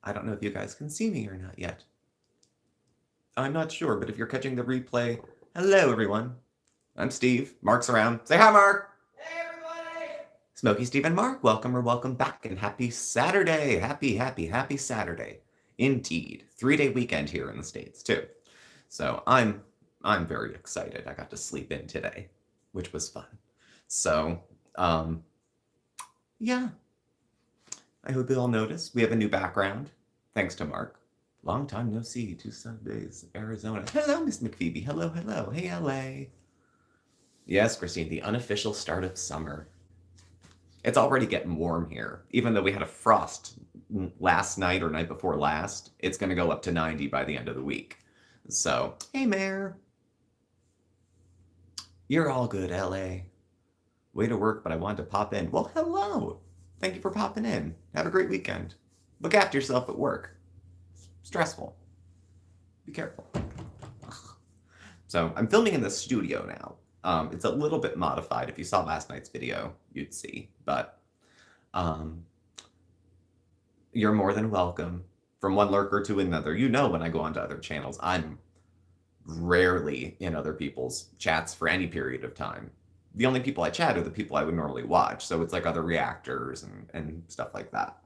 I don't know if you guys can see me or not yet. I'm not sure, but if you're catching the replay, hello everyone. I'm Steve. Mark's around. Say hi, Mark. Hey everybody. Smokey, Steve, and Marc, welcome or welcome back, and happy Saturday. Happy Saturday. Indeed. 3-day weekend here in the States too. So I'm very excited. I got to sleep in today, which was fun. So, yeah. I hope you all noticed we have a new background, thanks to Mark. Long time no see. 2 Sundays, Arizona. Hello, Miss McPhoebe. Hello. Hey, LA. Yes, Christine, the unofficial start of summer. It's already getting warm here. Even though we had a frost last night or night before last, it's going to go up to 90 by the end of the week. So, hey, Mayor. You're all good, LA. Way to work, but I wanted to pop in. Well, hello. Thank you for popping in. Have a great weekend. Look after yourself at work. Stressful. Be careful. So I'm filming in the studio now. It's a little bit modified. If you saw last night's video, you'd see. But you're more than welcome. From one lurker to another. You know when I go onto other channels, I'm rarely in other people's chats for any period of time. The only people I chat are the people I would normally watch. So it's like other reactors and stuff like that.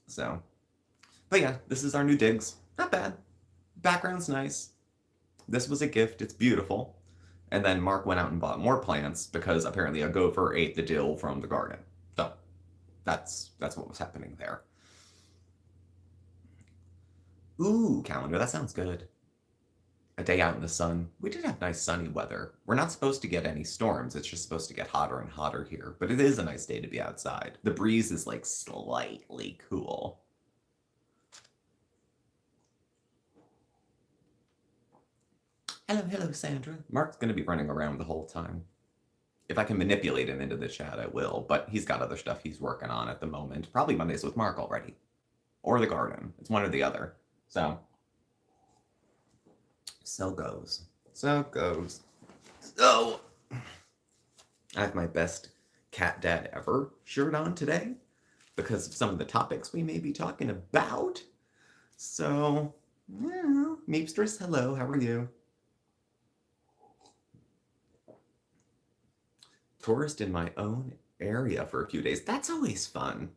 So, but yeah, this is our new digs. Not bad. Background's nice. This was a gift. It's beautiful. And then Mark went out and bought more plants because apparently a gopher ate the dill from the garden. So that's what was happening there. Ooh, calendar, that sounds good. A day out in the sun. We did have nice sunny weather. We're not supposed to get any storms. It's just supposed to get hotter and hotter here. But it is a nice day to be outside. The breeze is like slightly cool. Hello, Sandra. Mark's going to be running around the whole time. If I can manipulate him into the chat, I will. But he's got other stuff he's working on at the moment. Probably Mondays with Mark already. Or the garden. It's one or the other. So goes. So, I have my best cat dad ever shirt on today because of some of the topics we may be talking about. So, yeah, Meepstress, hello, how are you? Tourist in my own area for a few days. That's always fun.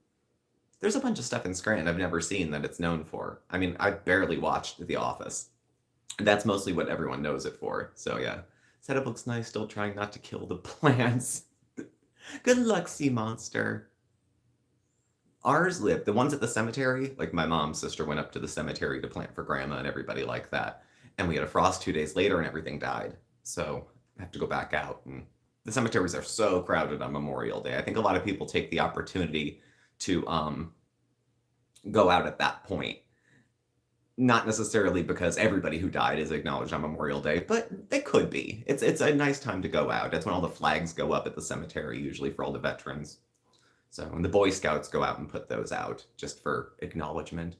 There's a bunch of stuff in Scranton I've never seen that it's known for. I mean, I barely watched The Office. That's mostly what everyone knows it for. So yeah. Setup looks nice, still trying not to kill the plants. Good luck, sea monster. Ours lived, the ones at the cemetery, like my mom's sister went up to the cemetery to plant for grandma and everybody like that. And we had a frost 2 days later and everything died. So I have to go back out. And the cemeteries are so crowded on Memorial Day. I think a lot of people take the opportunity to go out at that point. Not necessarily because everybody who died is acknowledged on Memorial Day, but they could be. It's a nice time to go out. That's when all the flags go up at the cemetery, usually for all the veterans. So, and the Boy Scouts go out and put those out just for acknowledgement.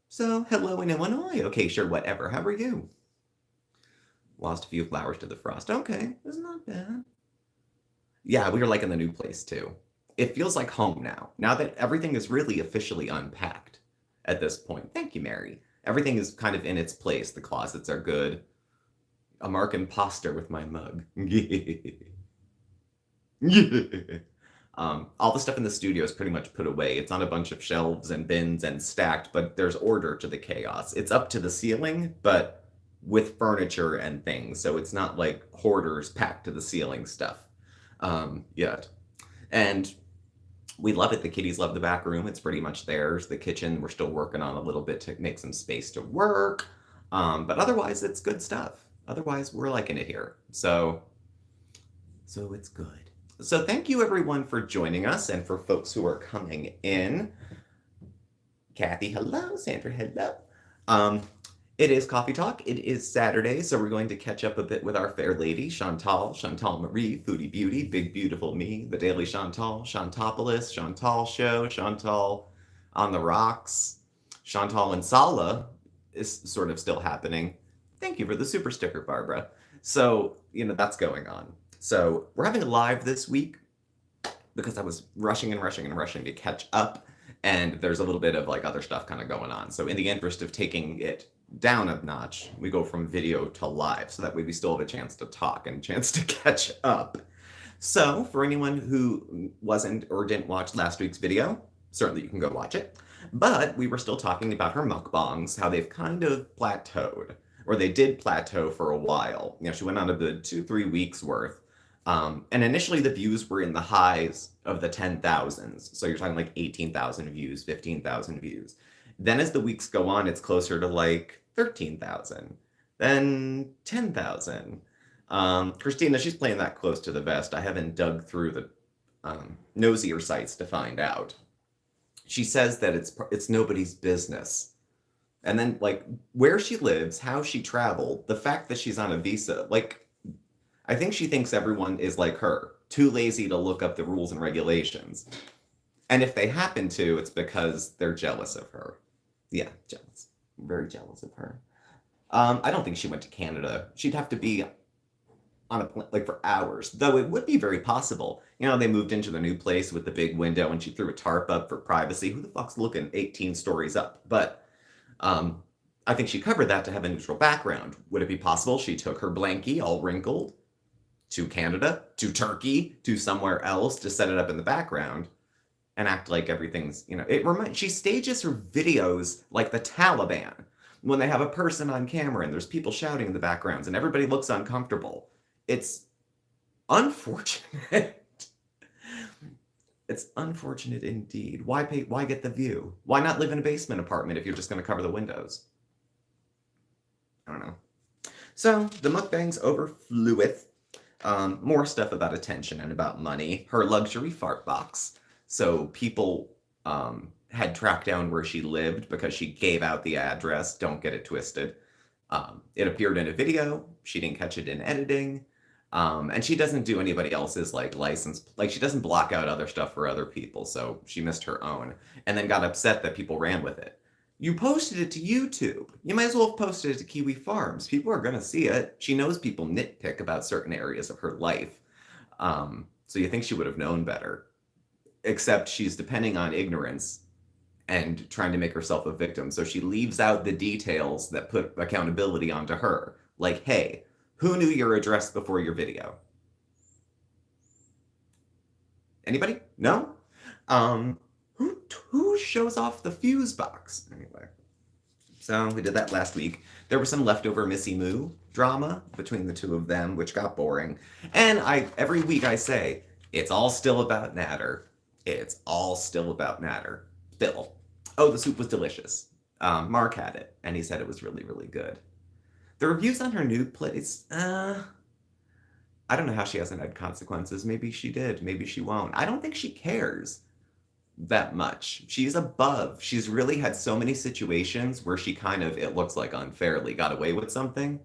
So, hello in Illinois. Okay, sure, whatever. How are you? Lost a few flowers to the frost. Okay, that's not bad. Yeah, we were like in the new place too. It feels like home now. Now that everything is really officially unpacked at this point. Thank you, Mary. Everything is kind of in its place. The closets are good. A Mark imposter with my mug. All the stuff in the studio is pretty much put away. It's on a bunch of shelves and bins and stacked, but there's order to the chaos. It's up to the ceiling, but with furniture and things. So it's not like hoarders packed to the ceiling stuff yet. And we love it. The kitties love the back room. It's pretty much theirs. The kitchen, we're still working on a little bit to make some space to work. But otherwise, it's good stuff. Otherwise, we're liking it here. So it's good. So thank you, everyone, for joining us and for folks who are coming in. Kathy, hello. Sandra, hello. It is Coffee Talk. It is Saturday, so we're going to catch up a bit with our fair lady, Chantal Marie, Foodie Beauty, Big Beautiful Me, The Daily Chantal, Chantopolis, Chantal Show, Chantal on the Rocks, Chantal and Salah is sort of still happening. Thank you for the super sticker, Barbara. So, that's going on. So we're having a live this week because I was rushing to catch up And there's a little bit of like other stuff kind of going on. So in the interest of taking it down a notch, we go from video to live. So that way we still have a chance to talk and a chance to catch up. So for anyone who wasn't or didn't watch last week's video, certainly you can go watch it. But we were still talking about her mukbangs, how they've kind of plateaued, or they did plateau for a while. You know, she went on a good 2-3 weeks worth. And initially the views were in the highs of the 10,000s. So you're talking like 18,000 views, 15,000 views. Then as the weeks go on, it's closer to like 13,000, then 10,000. Christina, she's playing that close to the vest. I haven't dug through the nosier sites to find out. She says that it's nobody's business. And then like where she lives, how she traveled, the fact that she's on a visa, like I think she thinks everyone is like her, too lazy to look up the rules and regulations. And if they happen to, it's because they're jealous of her. Yeah, jealous. Very jealous of her. I don't think she went to Canada. She'd have to be on a plane like for hours, though it would be very possible. You know, they moved into the new place with the big window and she threw a tarp up for privacy. Who the fuck's looking 18 stories up? But I think she covered that to have a neutral background. Would it be possible she took her blankie all wrinkled to Canada, to Turkey, to somewhere else to set it up in the background and act like everything's, you know, she stages her videos like the Taliban when they have a person on camera and there's people shouting in the backgrounds and everybody looks uncomfortable. It's unfortunate. It's unfortunate indeed. Why get the view? Why not live in a basement apartment if you're just going to cover the windows? I don't know. So the mukbangs overfloweth. More stuff about attention and about money. Her luxury fart box. So people had tracked down where she lived because she gave out the address. Don't get it twisted. It appeared in a video. She didn't catch it in editing. And she doesn't do anybody else's like license. Like she doesn't block out other stuff for other people. So she missed her own and then got upset that people ran with it. You posted it to YouTube. You might as well have posted it to Kiwi Farms. People are going to see it. She knows people nitpick about certain areas of her life. So you think she would have known better. Except she's depending on ignorance and trying to make herself a victim. So she leaves out the details that put accountability onto her. Like, hey, who knew your address before your video? Anybody? No? Who shows off the fuse box? Anyway, so we did that last week. There was some leftover Missy Moo drama between the two of them, which got boring. And every week I say, it's all still about Natter. It's all still about Natter. Bill. Oh, the soup was delicious. Mark had it, and he said it was really, really good. The reviews on her new place, I don't know how she hasn't had consequences. Maybe she did. Maybe she won't. I don't think she cares that much. She's above. She's really had so many situations where she kind of, it looks like unfairly got away with something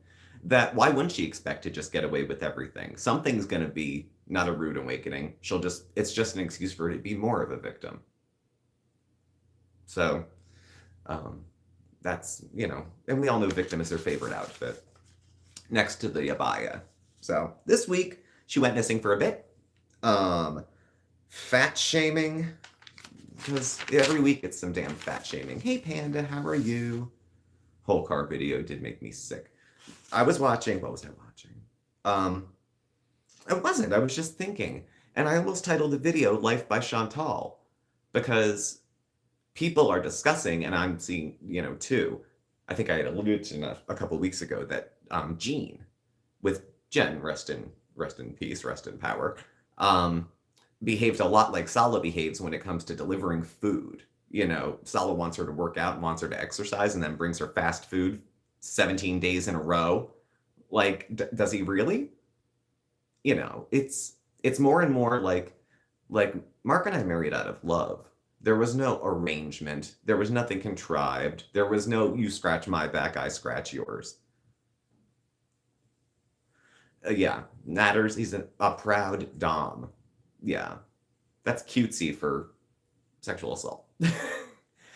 that why wouldn't she expect to just get away with everything? Something's going to be not a rude awakening. It's just an excuse for her to be more of a victim. So, that's, you know, and we all know victim is her favorite outfit next to the abaya. So this week she went missing for a bit. Fat shaming, because every week it's some damn fat shaming. Hey Panda, how are you? Whole car video did make me sick. I was watching, what was I watching? I wasn't, I was just thinking. And I almost titled the video Life by Chantal, because people are discussing, and I'm seeing, you know, too. I think I had alluded to a couple weeks ago that Jean, with Jen, rest in peace, rest in power, behaved a lot like Salah behaves when it comes to delivering food. You know, Salah wants her to work out and wants her to exercise, and then brings her fast food 17 days in a row. Like, does he really? You know, it's more and more like Mark and I married out of love. There was no arrangement. There was nothing contrived. There was no, you scratch my back, I scratch yours. Yeah, Natters, he's a proud dom. Yeah, that's cutesy for sexual assault.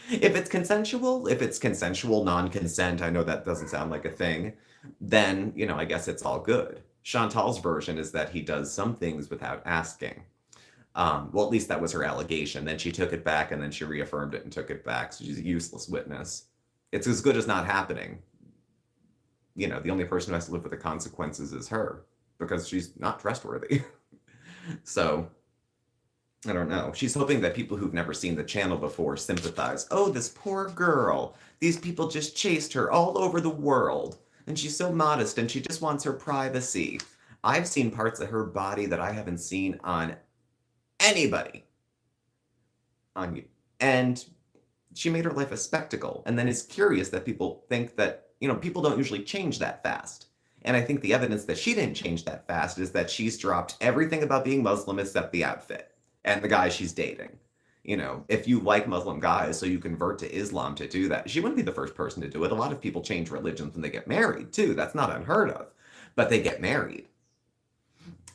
If it's consensual non-consent, I know that doesn't sound like a thing, then, you know, I guess it's all good. Chantal's version is that he does some things without asking. Well, at least that was her allegation. Then she took it back and then she reaffirmed it and took it back. So she's a useless witness. It's as good as not happening. The only person who has to live with the consequences is her because she's not trustworthy. So I don't know. She's hoping that people who've never seen the channel before sympathize. Oh, this poor girl. These people just chased her all over the world. And she's so modest and she just wants her privacy. I've seen parts of her body that I haven't seen on anybody. On you. And she made her life a spectacle. And then is curious that people think that, people don't usually change that fast. And I think the evidence that she didn't change that fast is that she's dropped everything about being Muslim except the outfit and the guy she's dating. If you like Muslim guys, so you convert to Islam to do that, she wouldn't be the first person to do it. A lot of people change religions when they get married, too. That's not unheard of. But they get married.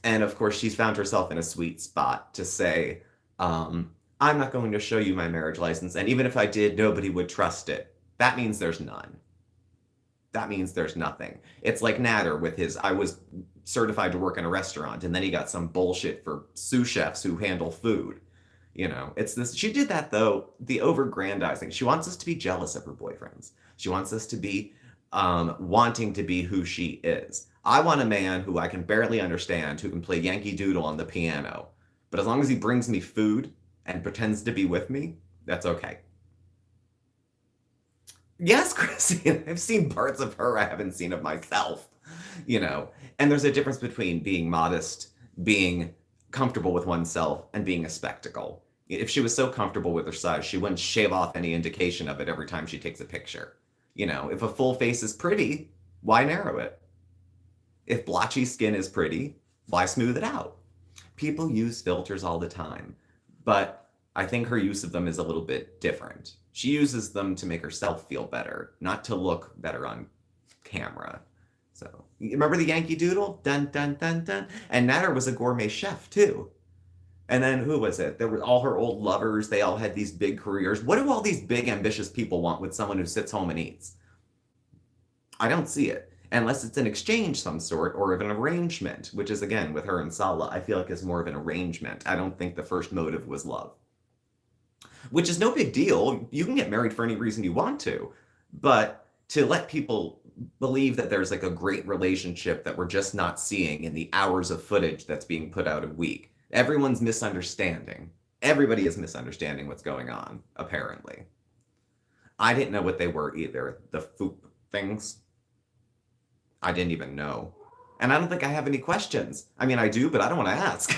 And of course, she's found herself in a sweet spot to say, I'm not going to show you my marriage license. And even if I did, nobody would trust it. That means there's none. That means there's nothing. It's like Nader with his, I was certified to work in a restaurant, and then he got some bullshit for sous chefs who handle food. It's this. She did that, though, the over-grandizing. She wants us to be jealous of her boyfriends. She wants us to be wanting to be who she is. I want a man who I can barely understand, who can play Yankee Doodle on the piano. But as long as he brings me food and pretends to be with me, that's okay. Yes, Chrissy, I've seen parts of her I haven't seen of myself, And there's a difference between being modest, being comfortable with oneself, and being a spectacle. If she was so comfortable with her size, she wouldn't shave off any indication of it every time she takes a picture. If a full face is pretty, why narrow it? If blotchy skin is pretty, why smooth it out? People use filters all the time, but I think her use of them is a little bit different. She uses them to make herself feel better, not to look better on camera. So, you remember the Yankee Doodle? Dun, dun, dun, dun. And Nader was a gourmet chef, too. And then, who was it? There were all her old lovers. They all had these big careers. What do all these big, ambitious people want with someone who sits home and eats? I don't see it. Unless it's an exchange some sort or of an arrangement, which is, again, with her and Salah, I feel like is more of an arrangement. I don't think the first motive was love. Which is no big deal. You can get married for any reason you want to. But to let people believe that there's like a great relationship that we're just not seeing in the hours of footage that's being put out a week, everyone's misunderstanding. Everybody is misunderstanding what's going on, apparently. I didn't know what they were either. The foop things. I didn't even know. And I don't think I have any questions. I mean, I do, but I don't want to ask.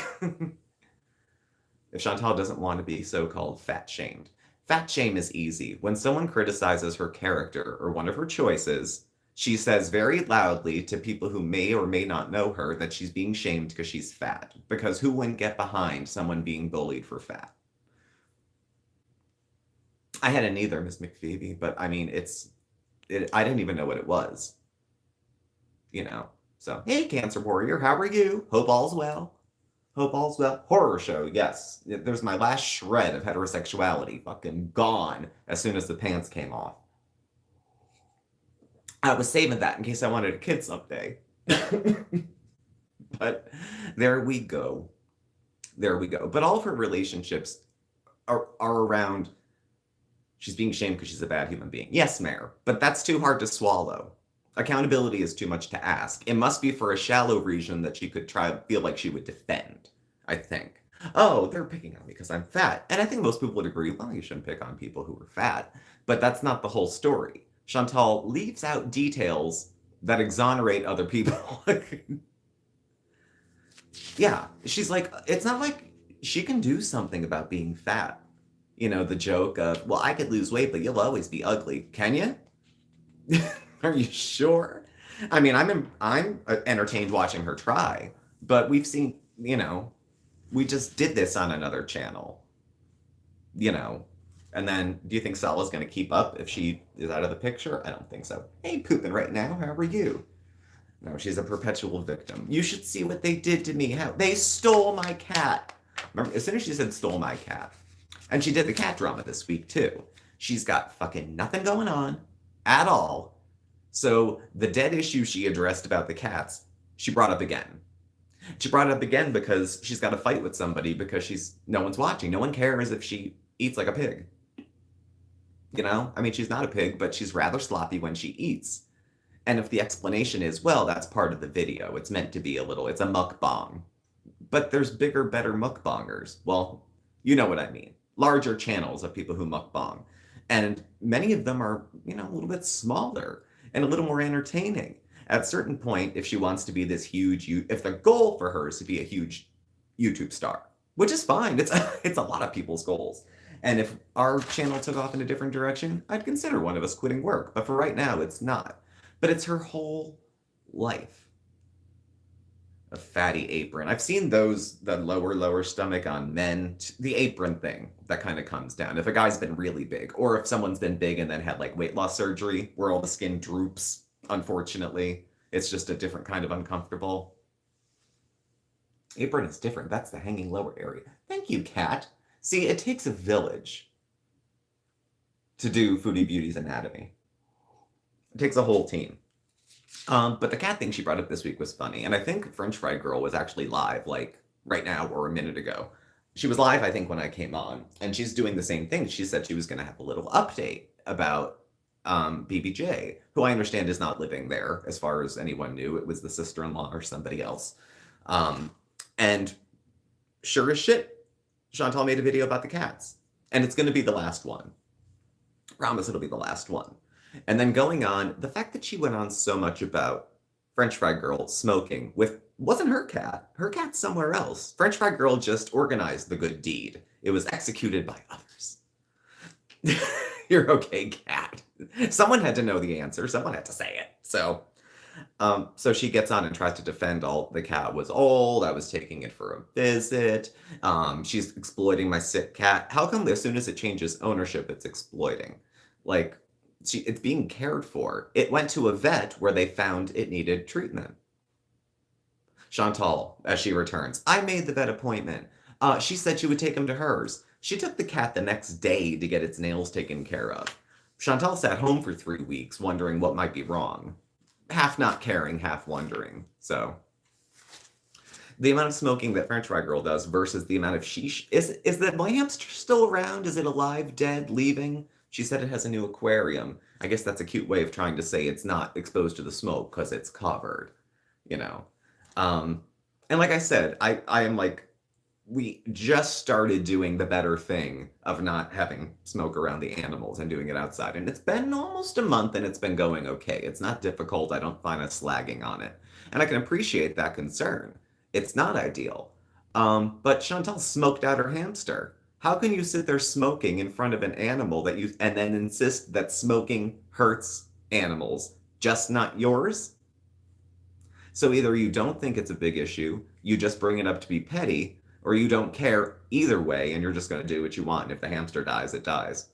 If Chantal doesn't want to be so-called fat-shamed. Fat shame is easy. When someone criticizes her character or one of her choices, she says very loudly to people who may or may not know her that she's being shamed because she's fat. Because who wouldn't get behind someone being bullied for fat? I had a neither, Miss McPhoebe, but I mean, I didn't even know what it was. So, hey, Cancer Warrior, how are you? Hope all's well. Hope all's well. Horror show, yes. There's my last shred of heterosexuality fucking gone as soon as the pants came off. I was saving that in case I wanted a kid someday. But there we go. There we go. But all of her relationships are around she's being shamed because she's a bad human being. Yes, Mayor, but that's too hard to swallow. Accountability is too much to ask. It must be for a shallow reason that she could feel like she would defend, I think. Oh, they're picking on me because I'm fat. And I think most people would agree, well, you shouldn't pick on people who are fat. But that's not the whole story. Chantal leaves out details that exonerate other people. Yeah, she's like, it's not like she can do something about being fat. The joke of, well, I could lose weight, but you'll always be ugly. Can you? Are you sure? I mean, I'm entertained watching her try, but we've seen, we just did this on another channel, and then do you think Salah's going to keep up if she is out of the picture? I don't think so. Hey, pooping right now. How are you? No, she's a perpetual victim. You should see what they did to me. How they stole my cat. Remember, as soon as she said stole my cat, and she did the cat drama this week too. She's got fucking nothing going on at all. So the dead issue she addressed about the cats, she brought up again. She brought it up again because she's got a fight with somebody because no one's watching. No one cares if she eats like a pig. You know? I mean, she's not a pig, but she's rather sloppy when she eats. And if the explanation is, well, that's part of the video, it's meant to be it's a mukbang. But there's bigger, better mukbangers. Well, you know what I mean. Larger channels of people who mukbang. And many of them are, a little bit smaller and a little more entertaining. At a certain point, if she wants to be this huge, if the goal for her is to be a huge YouTube star, which is fine, it's a lot of people's goals. And if our channel took off in a different direction, I'd consider one of us quitting work. But for right now, it's not. But it's her whole life. A fatty apron. I've seen the lower stomach on men. The apron thing that kind of comes down. If a guy's been really big, or if someone's been big and then had like weight loss surgery where all the skin droops, unfortunately, it's just a different kind of uncomfortable. Apron is different. That's the hanging lower area. Thank you, Kat. See, it takes a village to do Foodie Beauty's anatomy. It takes a whole team. But the cat thing she brought up this week was funny. And I think French Fry Girl was actually live, like right now or a minute ago. She was live, I think, when I came on. And she's doing the same thing. She said she was going to have a little update about BBJ, who I understand is not living there, as far as anyone knew. It was the sister-in-law or somebody else. And sure as shit, Chantal made a video about the cats. And it's going to be the last one. Promise it'll be the last one. And then going on, the fact that she went on so much about French Fry Girl smoking wasn't her cat. Her cat's somewhere else. French Fry Girl just organized the good deed. It was executed by others. You're okay, cat. Someone had to know the answer. Someone had to say it. So she gets on and tries to defend the cat was old. I was taking it for a visit. She's exploiting my sick cat. How come as soon as it changes ownership, it's exploiting? Like, it's being cared for. It went to a vet where they found it needed treatment. Chantal, as she returns, I made the vet appointment. She said she would take him to hers. She took the cat the next day to get its nails taken care of. Chantal sat home for 3 weeks wondering what might be wrong. Half not caring, half wondering. So the amount of smoking that French Fry Girl does versus the amount of sheesh. Is the hamster still around? Is it alive, dead, leaving? She said it has a new aquarium. I guess that's a cute way of trying to say it's not exposed to the smoke because it's covered, And like I said, I am like, we just started doing the better thing of not having smoke around the animals and doing it outside. And it's been almost a month and it's been going okay. It's not difficult. I don't find us slagging on it. And I can appreciate that concern. It's not ideal. But Chantal smoked out her hamster. How can you sit there smoking in front of an animal and then insist that smoking hurts animals, just not yours? So either you don't think it's a big issue, you just bring it up to be petty, or you don't care either way and you're just going to do what you want. And if the hamster dies, it dies.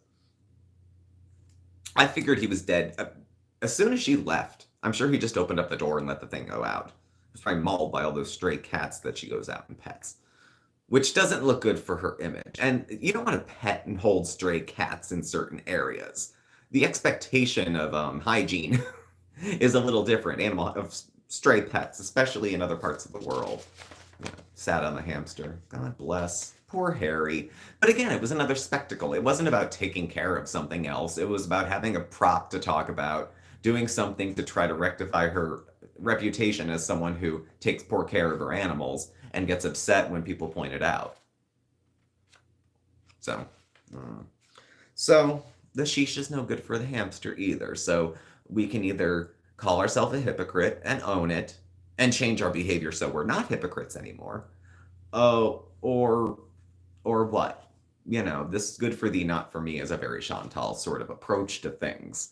I figured he was dead. As soon as she left, I'm sure he just opened up the door and let the thing go out. He was probably mauled by all those stray cats that she goes out and pets. Which doesn't look good for her image. And you don't want to pet and hold stray cats in certain areas. The expectation of hygiene is a little different. Of stray pets, especially in other parts of the world. Sat on the hamster. God bless. Poor Harry. But again, it was another spectacle. It wasn't about taking care of something else. It was about having a prop to talk about, doing something to try to rectify her reputation as someone who takes poor care of her animals and gets upset when people point it out. So the sheesh is no good for the hamster either. So we can either call ourselves a hypocrite and own it and change our behavior so we're not hypocrites anymore. Or what? This is good for thee, not for me is a very Chantal sort of approach to things.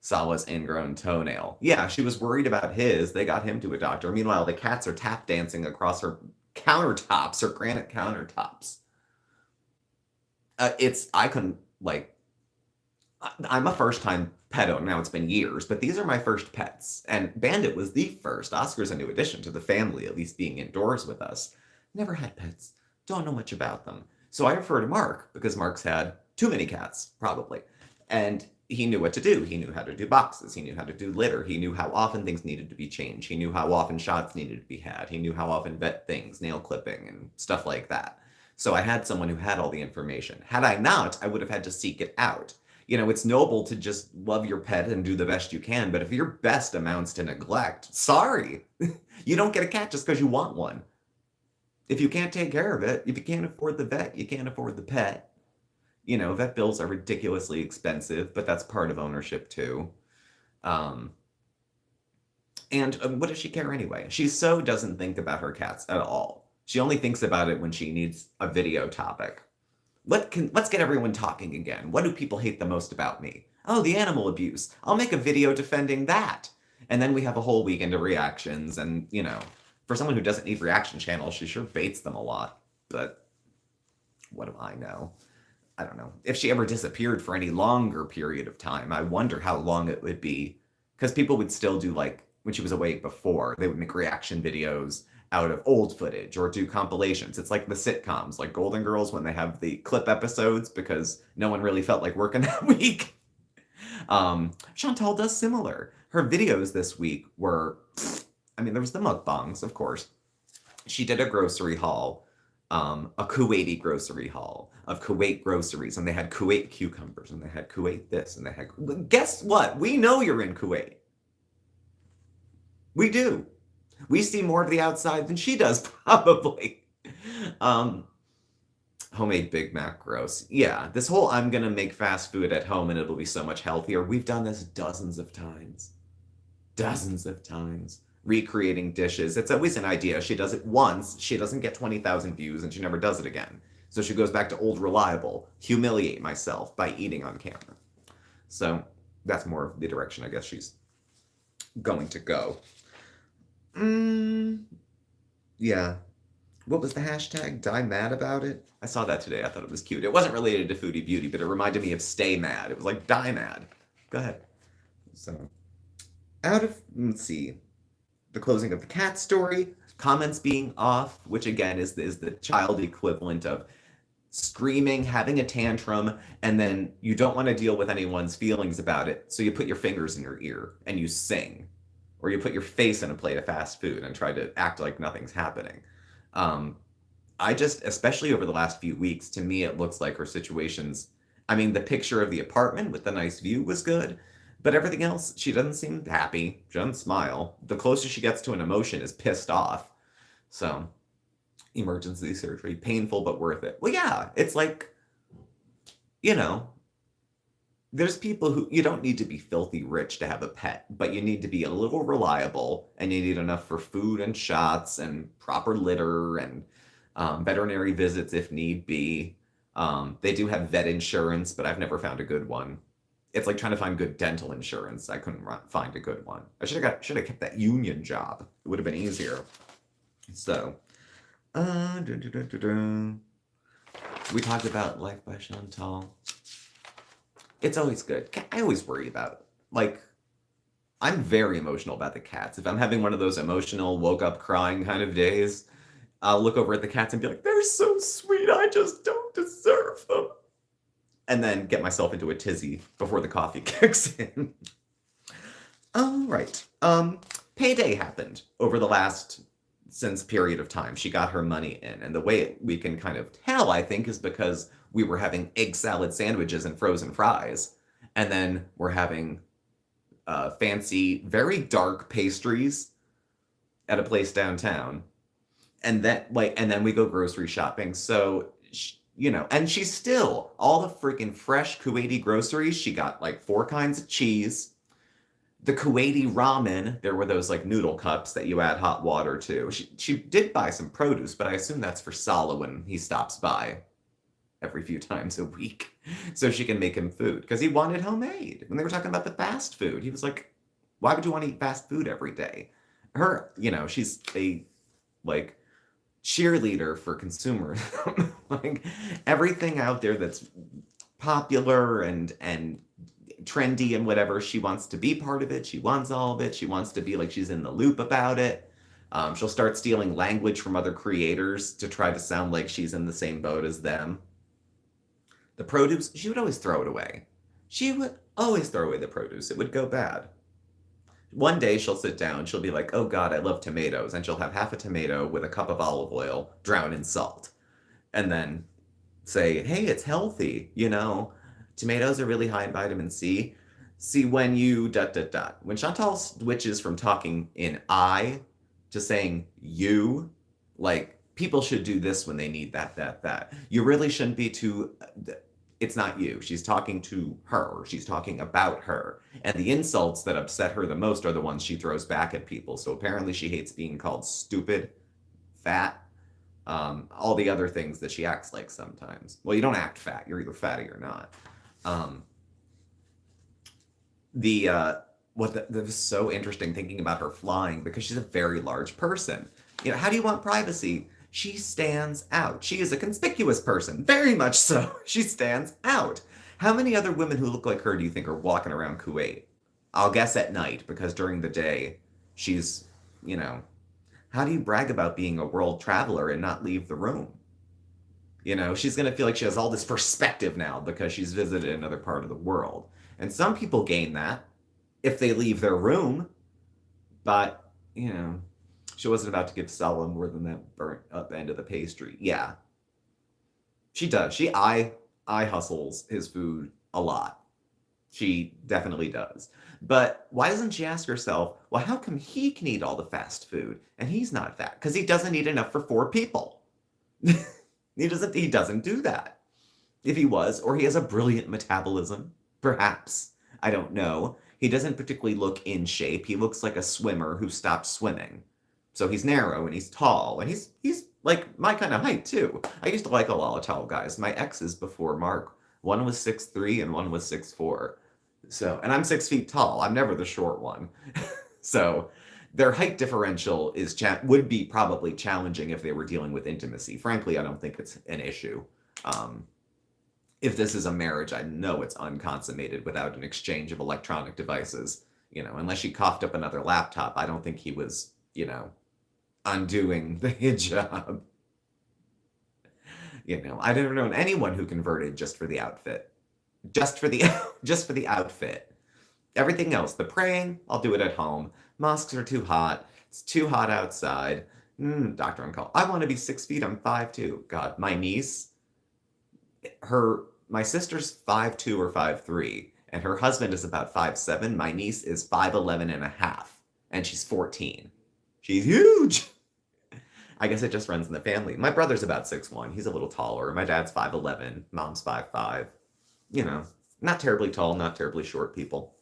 Salah's ingrown toenail. Yeah, she was worried about his. They got him to a doctor. Meanwhile, the cats are tap dancing across her countertops, her granite countertops. I'm a first-time pet owner. Now, it's been years, but these are my first pets. And Bandit was the first. Oscar's a new addition to the family, at least being indoors with us. Never had pets. Don't know much about them. So I refer to Mark, because Mark's had too many cats, probably. And he knew what to do. He knew how to do boxes. He knew how to do litter. He knew how often things needed to be changed. He knew how often shots needed to be had. He knew how often vet things, nail clipping, and stuff like that. So I had someone who had all the information. Had I not, I would have had to seek it out. You know, it's noble to just love your pet and do the best you can, but if your best amounts to neglect, sorry, you don't get a cat just because you want one. If you can't take care of it, if you can't afford the vet, you can't afford the pet. You know, vet bills are ridiculously expensive, but that's part of ownership too. Um, and what does she care anyway? She so doesn't think about her cats at all. She only thinks about it when she needs a video topic. Let's get everyone talking again. What do people hate the most about me? Oh, the animal abuse. I'll make a video defending that. And then we have a whole weekend of reactions. And, you know, for someone who doesn't need reaction channels, she sure baits them a lot. But what do I know? I don't know. If she ever disappeared for any longer period of time, I wonder how long it would be. Because people would still do, like, when she was awake before, they would make reaction videos out of old footage or do compilations. It's like the sitcoms, like Golden Girls, when they have the clip episodes because no one really felt like working that week. Chantal does similar. Her videos this week were, I mean, there was the mukbangs, of course. She did a grocery haul, a Kuwaiti grocery haul of Kuwait groceries, and they had Kuwait cucumbers, and they had Kuwait this, and they had, guess what? We know you're in Kuwait. We do. We see more of the outside than she does, probably. Homemade Big Mac, gross. Yeah, this whole I'm gonna make fast food at home and it'll be so much healthier. We've done this dozens of times. Dozens of times. Recreating dishes. It's always an idea. She does it once, she doesn't get 20,000 views, and she never does it again. So she goes back to old reliable, humiliate myself by eating on camera. So that's more of the direction I guess she's going to go. Yeah. What was the hashtag? Die mad about it? I saw that today. I thought it was cute. It wasn't related to Foodie Beauty, but it reminded me of Stay Mad. It was like die mad. Go ahead. So, let's see, the closing of the cat story, comments being off, which again is the child equivalent of screaming, having a tantrum, and then you don't want to deal with anyone's feelings about it, so you put your fingers in your ear and you sing. Or you put your face in a plate of fast food and try to act like nothing's happening. I just, especially over the last few weeks, to me, it looks like her situation's, I mean, the picture of the apartment with the nice view was good, but everything else, she doesn't seem happy. She doesn't smile. The closest she gets to an emotion is pissed off. So, emergency surgery, painful but worth it. Well, yeah, it's like, you know, there's people who, you don't need to be filthy rich to have a pet, but you need to be a little reliable, and you need enough for food and shots and proper litter and veterinary visits if need be. They do have vet insurance, but I've never found a good one. It's like trying to find good dental insurance. I couldn't find a good one. I should have kept that union job. It would have been easier. So, we talked about Life by Chantal. It's always good. I always worry about, like, I'm very emotional about the cats. If I'm having one of those emotional, woke up crying kind of days, I'll look over at the cats and be like, they're so sweet, I just don't deserve them. And then get myself into a tizzy before the coffee kicks in. All right. Payday happened over the last since period of time. She got her money in. And the way we can kind of tell, I think, is because we were having egg salad sandwiches and frozen fries. And then we're having fancy, very dark pastries at a place downtown. And then we go grocery shopping. So, you know, and she's still, all the freaking fresh Kuwaiti groceries. She got like 4 kinds of cheese. The Kuwaiti ramen, there were those like noodle cups that you add hot water to. She did buy some produce, but I assume that's for Salah when he stops by every few times a week so she can make him food, because he wanted homemade. When they were talking about the fast food, he was like, why would you want to eat fast food every day? Her, you know, she's a like cheerleader for consumers. Like everything out there that's popular and trendy and whatever, she wants to be part of it. She wants all of it. She wants to be like she's in the loop about it. She'll start stealing language from other creators to try to sound like she's in the same boat as them. The produce, she would always throw it away. She would always throw away the produce. It would go bad. One day she'll sit down, she'll be like, oh God, I love tomatoes. And she'll have half a tomato with a cup of olive oil drowned in salt. And then say, hey, it's healthy. Tomatoes are really high in vitamin C. See, when you dot dot dot, when Chantal switches from talking in I to saying you, like people should do this when they need that. You really shouldn't be too. It's not you. She's talking to her. She's talking about her. And the insults that upset her the most are the ones she throws back at people. So apparently she hates being called stupid, fat, all the other things that she acts like sometimes. Well, you don't act fat. You're either fatty or not. That was so interesting thinking about her flying because she's a very large person. How do you want privacy? She stands out. She is a conspicuous person, very much so. She stands out. How many other women who look like her do you think are walking around Kuwait? I'll guess at night, because during the day, she's, how do you brag about being a world traveler and not leave the room? She's going to feel like she has all this perspective now because she's visited another part of the world. And some people gain that if they leave their room. But, she wasn't about to give Salah more than that burnt up end of the pastry. Yeah. She does. She eye hustles his food a lot. She definitely does. But why doesn't she ask herself, well, how come he can eat all the fast food and he's not fat? Because he doesn't eat enough for 4 people. He doesn't do that. If he was, or he has a brilliant metabolism, perhaps. I don't know. He doesn't particularly look in shape. He looks like a swimmer who stopped swimming. So he's narrow and he's tall and he's like my kind of height too. I used to like a lot of tall guys. My exes before Mark, one was 6'3" and one was 6'4". So, and I'm 6 feet tall. I'm never the short one. So their height differential would be probably challenging if they were dealing with intimacy. Frankly, I don't think it's an issue. If this is a marriage, I know it's unconsummated without an exchange of electronic devices. Unless she coughed up another laptop, I don't think he was, undoing the hijab. I never known anyone who converted just for the outfit. Just for the outfit. Everything else, the praying, I'll do it at home. Mosques are too hot. It's too hot outside. Doctor on call. I want to be 6 feet. I'm 5'2". God, my niece, my sister's 5'2" or 5'3", and her husband is about 5'7". My niece is 5'11 and a half, and she's 14. She's huge. I guess it just runs in the family. My brother's about 6'1". He's a little taller. My dad's 5'11". Mom's 5'5". Not terribly tall, not terribly short people.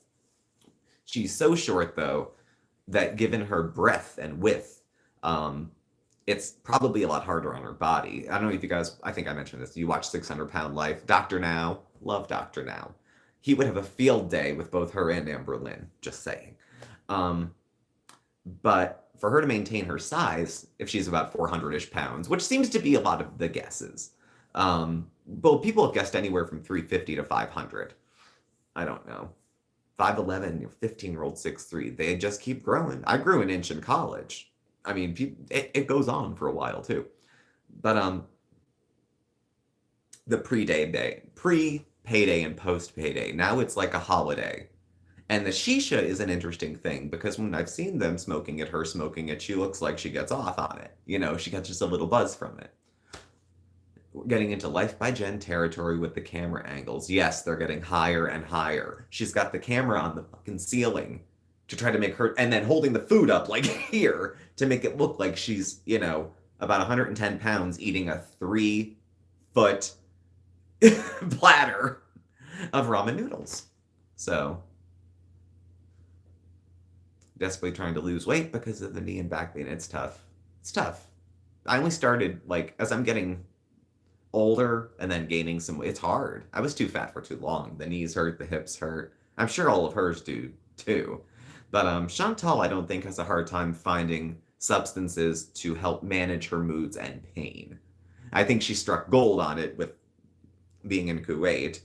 She's so short, though, that given her breadth and width, it's probably a lot harder on her body. I don't know if you guys, I think I mentioned this, you watch 600 Pound Life. Dr. Now, love Dr. Now. He would have a field day with both her and Amber Lynn, just saying. But for her to maintain her size, if she's about 400-ish pounds, which seems to be a lot of the guesses, well, people have guessed anywhere from 350 to 500. I don't know. 5'11", 15-year-old 6'3", they just keep growing. I grew an inch in college. I mean, it goes on for a while, too. But the pre-payday and post-payday, now it's like a holiday. And the shisha is an interesting thing because when I've seen them smoking it, she looks like she gets off on it. She gets just a little buzz from it. We're getting into Life by Jen territory with the camera angles. Yes, they're getting higher and higher. She's got the camera on the fucking ceiling to try to make her, and then holding the food up like here to make it look like she's, about 110 pounds eating a 3-foot platter of ramen noodles. So, desperately trying to lose weight because of the knee and back pain. It's tough. It's tough. I only started, as I'm getting older and then gaining some weight. It's hard. I was too fat for too long. The knees hurt, the hips hurt. I'm sure all of hers do, too. But Chantal, I don't think, has a hard time finding substances to help manage her moods and pain. I think she struck gold on it with being in Kuwait.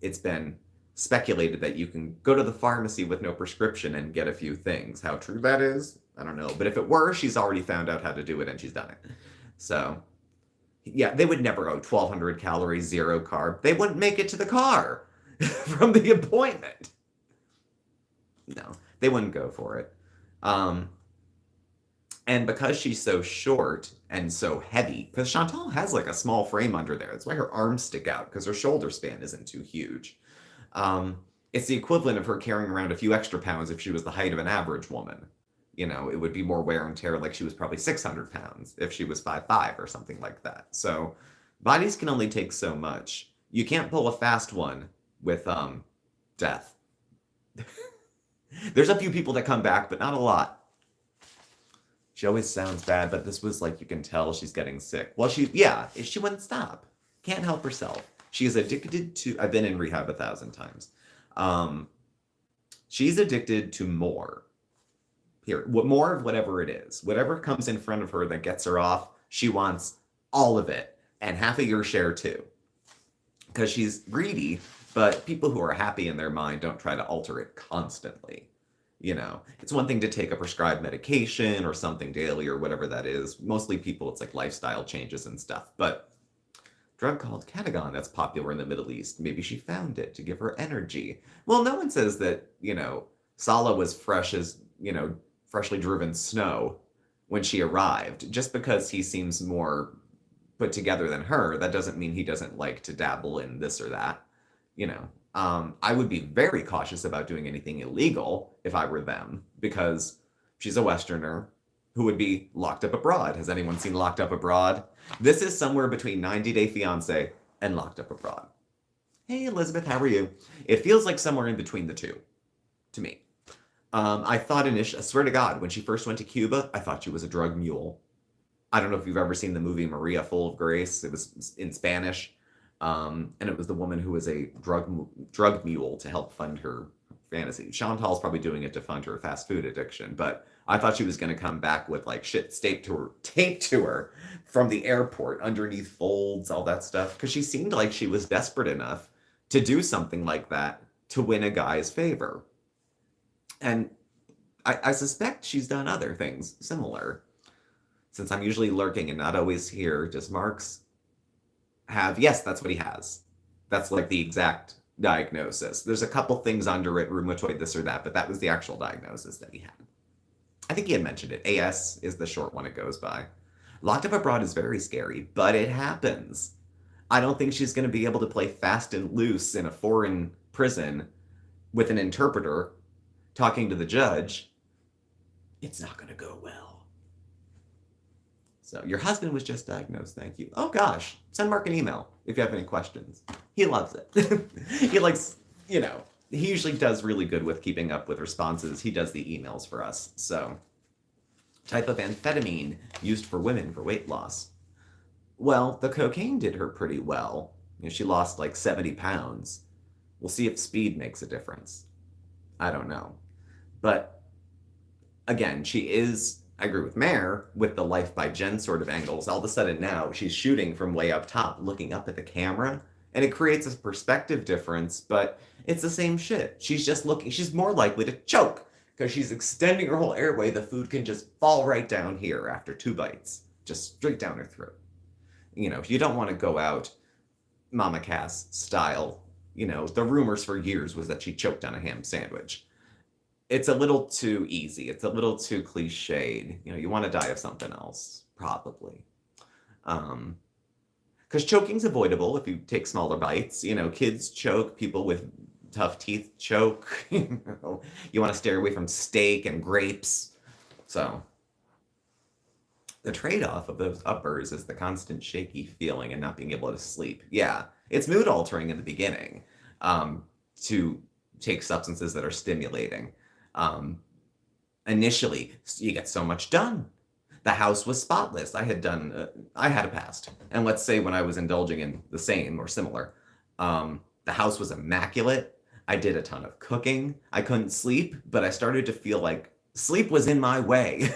It's been speculated that you can go to the pharmacy with no prescription and get a few things. How true that is, I don't know. But if it were, she's already found out how to do it and she's done it. So, yeah, they would never go 1,200 calories, 0 carb. They wouldn't make it to the car. from the appointment. No, they wouldn't go for it. And because she's so short and so heavy, because Chantal has like a small frame under there, that's why her arms stick out, because her shoulder span isn't too huge. Um, it's the equivalent of her carrying around a few extra pounds if she was the height of an average woman. It would be more wear and tear, like she was probably 600 pounds if she was 5'5" or something like that. So bodies can only take so much. You can't pull a fast one with death. There's a few people that come back, but not a lot. She always sounds bad, but this was like, you can tell she's getting sick. Well, she wouldn't stop. Can't help herself. She is addicted to, I've been in rehab 1,000 times. She's addicted to more. Here, more of whatever it is. Whatever comes in front of her that gets her off, she wants all of it. And half of your share too. Because she's greedy, but people who are happy in their mind don't try to alter it constantly. It's one thing to take a prescribed medication or something daily or whatever that is. Mostly people, it's like lifestyle changes and stuff. But drug called Catagon that's popular in the Middle East. Maybe she found it to give her energy. Well, no one says that, Salah was freshly driven snow when she arrived. Just because he seems more put together than her, that doesn't mean he doesn't like to dabble in this or that. I would be very cautious about doing anything illegal if I were them, because she's a Westerner who would be locked up abroad. Has anyone seen Locked Up Abroad? This is somewhere between 90 Day Fiancé and Locked Up Abroad. Hey, Elizabeth, how are you? It feels like somewhere in between the two, to me. I thought I swear to God, when she first went to Cuba, I thought she was a drug mule. I don't know if you've ever seen the movie Maria Full of Grace. It was in Spanish. And it was the woman who was a drug mule to help fund her fantasy. Chantal's probably doing it to fund her fast food addiction, but I thought she was going to come back with like shit taped to her from the airport, underneath folds, all that stuff, because she seemed like she was desperate enough to do something like that to win a guy's favor. And I suspect she's done other things similar. Since I'm usually lurking and not always here, does Mark's have? Yes, that's what he has. That's like the exact diagnosis. There's a couple things under it, rheumatoid this or that, but that was the actual diagnosis that he had. I think he had mentioned it. AS is the short one it goes by. Locked Up Abroad is very scary, but it happens. I don't think she's going to be able to play fast and loose in a foreign prison with an interpreter talking to the judge. It's not going to go well. So your husband was just diagnosed, thank you. Oh gosh, send Mark an email if you have any questions. He loves it. He likes, he usually does really good with keeping up with responses. He does the emails for us. So, type of amphetamine used for women for weight loss. Well, the cocaine did her pretty well. She lost like 70 pounds. We'll see if speed makes a difference. I don't know. But again, she is, I agree with Mare, with the Life by Jen sort of angles. All of a sudden now she's shooting from way up top, looking up at the camera, and it creates a perspective difference, but it's the same shit. She's just looking, she's more likely to choke because she's extending her whole airway. The food can just fall right down here after 2 bites, just straight down her throat. You don't want to go out Mama Cass style. The rumors for years was that she choked on a ham sandwich. It's a little too easy. It's a little too cliched. You want to die of something else, probably. Because choking's avoidable if you take smaller bites. Kids choke, people with tough teeth choke. You want to stay away from steak and grapes. So the trade-off of those uppers is the constant shaky feeling and not being able to sleep. Yeah, it's mood altering in the beginning to take substances that are stimulating. Initially, you get so much done. The house was spotless. I had a past. And let's say when I was indulging in the same or similar, the house was immaculate. I did a ton of cooking. I couldn't sleep, but I started to feel like sleep was in my way.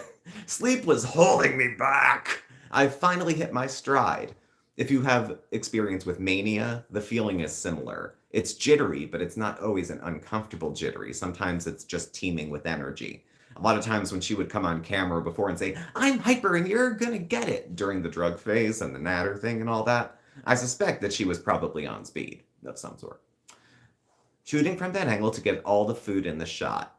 Sleep was holding me back. I finally hit my stride. If you have experience with mania, the feeling is similar. It's jittery, but it's not always an uncomfortable jittery. Sometimes it's just teeming with energy. A lot of times when she would come on camera before and say, I'm hyper and you're gonna get it, during the drug phase and the natter thing and all that, I suspect that she was probably on speed of some sort. Shooting from that angle to get all the food in the shot.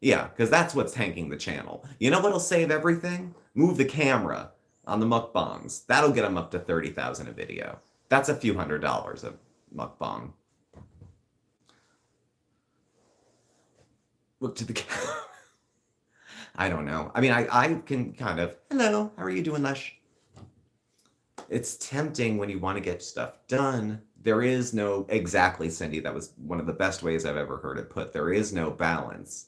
Yeah, because that's what's tanking the channel. You know what'll save everything? Move the camera on the mukbangs. That'll get them up to 30,000 a video. That's a few $100s a mukbang. Look to the camera. I don't know. I mean, I can kind of, hello, how are you doing, Lush? It's tempting when you want to get stuff done. There is no, exactly, Cindy, that was one of the best ways I've ever heard it put. There is no balance.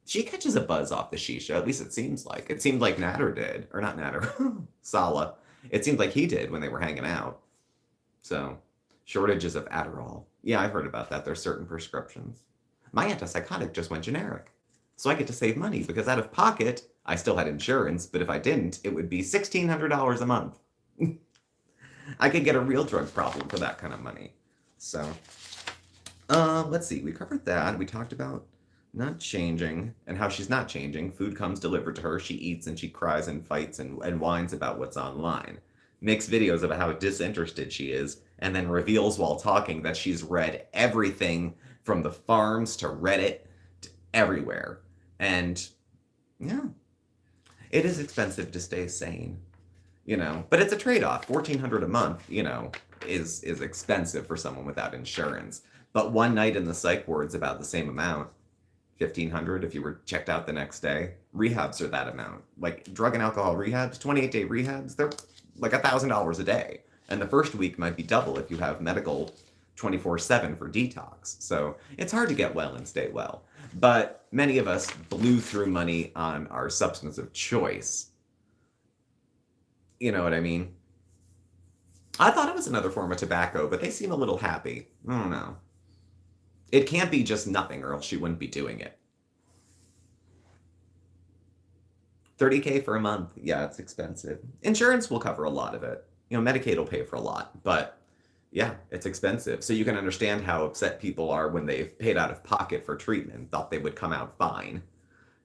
She catches a buzz off the shisha, at least it seems like. It seemed like Natter did. Or not Natter, Salah. It seemed like he did when they were hanging out. So, shortages of Adderall. Yeah, I've heard about that. There's certain prescriptions. My antipsychotic just went generic. So I get to save money because out of pocket, I still had insurance, but if I didn't, it would be $1,600 a month. I could get a real drug problem for that kind of money. So, let's see. We covered that. We talked about not changing and how she's not changing. Food comes delivered to her. She eats and she cries and fights and whines about what's online. Makes videos about how disinterested she is and then reveals while talking that she's read everything from the farms to Reddit to everywhere. And yeah, it is expensive to stay sane, you know, but it's a trade-off. $1,400 a month, you know, is expensive for someone without insurance. But one night in the psych ward's about the same amount. $1,500 if you were checked out the next day. Rehabs are that amount. Like drug and alcohol rehabs, 28-day rehabs, they're like $1,000 a day. And the first week might be double if you have medical 24/7 for detox. So it's hard to get well and stay well. But many of us blew through money on our substance of choice. You know what I mean? I thought it was another form of tobacco, but they seem a little happy. I don't know. It can't be just nothing or else she wouldn't be doing it. $30K for a month. Yeah, it's expensive. Insurance will cover a lot of it. You know, Medicaid will pay for a lot, but yeah, it's expensive. So you can understand how upset people are when they've paid out of pocket for treatment, thought they would come out fine.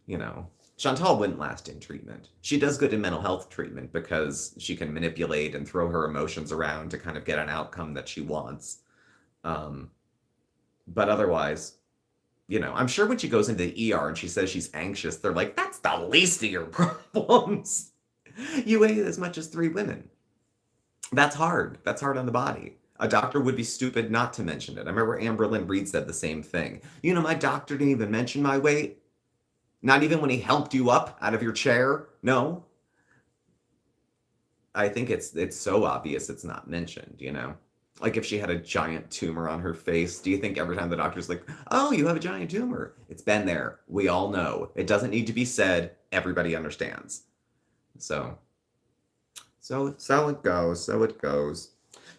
You know, Chantal wouldn't last in treatment. She does good in mental health treatment because she can manipulate and throw her emotions around to kind of get an outcome that she wants. But otherwise, you know, I'm sure when she goes into the ER and she says she's anxious, they're like, that's the least of your problems. You weigh as much as 3 women. That's hard. That's hard on the body. A doctor would be stupid not to mention it. I remember Amberlynn Reed said the same thing. You know, my doctor didn't even mention my weight. Not even when he helped you up out of your chair. No. I think it's so obvious it's not mentioned, you know? Like if she had a giant tumor on her face, do you think every time the doctor's like, oh, you have a giant tumor? It's been there. We all know. It doesn't need to be said. Everybody understands. So it goes. So it goes.